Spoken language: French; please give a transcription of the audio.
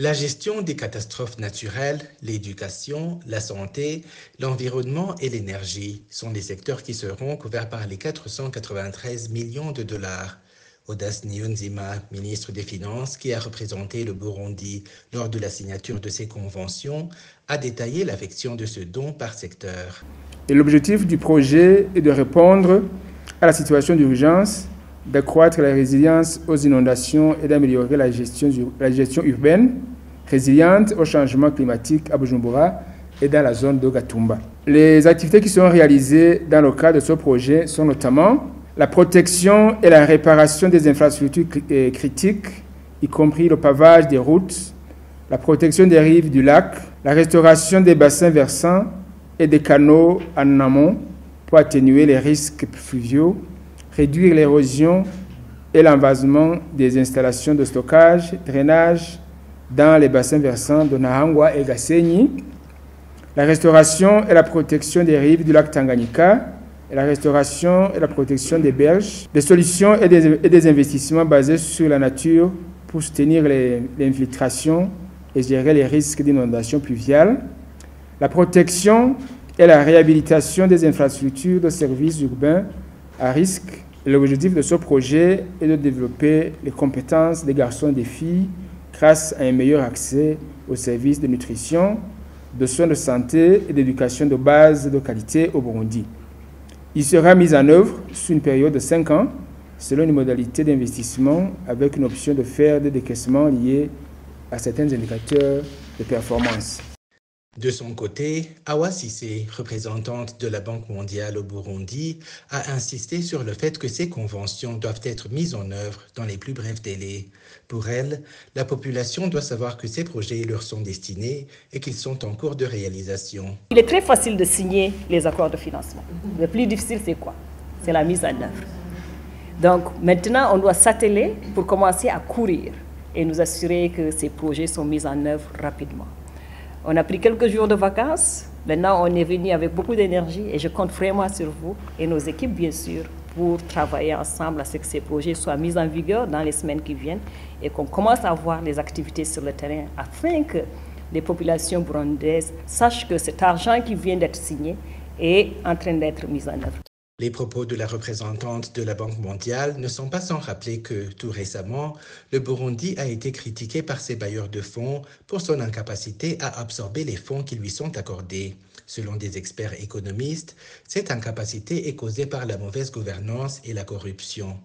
La gestion des catastrophes naturelles, l'éducation, la santé, l'environnement et l'énergie sont les secteurs qui seront couverts par les 493 millions de dollars. Audace Niyonzima, ministre des Finances, qui a représenté le Burundi lors de la signature de ces conventions, a détaillé l'affection de ce don par secteur. Et l'objectif du projet est de répondre à la situation d'urgence, d'accroître la résilience aux inondations et d'améliorer la gestion urbaine résiliente au changement climatique à Bujumbura et dans la zone de Gatumba. Les activités qui sont réalisées dans le cadre de ce projet sont notamment la protection et la réparation des infrastructures critiques, y compris le pavage des routes, la protection des rives du lac, la restauration des bassins versants et des canaux en amont pour atténuer les risques fluviaux, réduire l'érosion et l'envasement des installations de stockage, drainage dans les bassins versants de Nahangwa et Gasenyi, la restauration et la protection des rives du lac Tanganyika, et la restauration et la protection des berges, des solutions et des investissements basés sur la nature pour soutenir l'infiltration et gérer les risques d'inondation pluviale, la protection et la réhabilitation des infrastructures de services urbains à risque. L'objectif de ce projet est de développer les compétences des garçons et des filles grâce à un meilleur accès aux services de nutrition, de soins de santé et d'éducation de base de qualité au Burundi. Il sera mis en œuvre sur une période de 5 ans, selon une modalité d'investissement avec une option de faire des décaissements liés à certains indicateurs de performance. De son côté, Awa Cissé, représentante de la Banque mondiale au Burundi, a insisté sur le fait que ces conventions doivent être mises en œuvre dans les plus brefs délais. Pour elle, la population doit savoir que ces projets leur sont destinés et qu'ils sont en cours de réalisation. Il est très facile de signer les accords de financement. Le plus difficile, c'est quoi? C'est la mise en œuvre. Donc maintenant, on doit s'atteler pour commencer à courir et nous assurer que ces projets sont mis en œuvre rapidement. On a pris quelques jours de vacances. Maintenant, on est venu avec beaucoup d'énergie et je compte vraiment sur vous et nos équipes, bien sûr, pour travailler ensemble à ce que ces projets soient mis en vigueur dans les semaines qui viennent et qu'on commence à voir les activités sur le terrain afin que les populations burundaises sachent que cet argent qui vient d'être signé est en train d'être mis en œuvre. Les propos de la représentante de la Banque mondiale ne sont pas sans rappeler que, tout récemment, le Burundi a été critiqué par ses bailleurs de fonds pour son incapacité à absorber les fonds qui lui sont accordés. Selon des experts économistes, cette incapacité est causée par la mauvaise gouvernance et la corruption.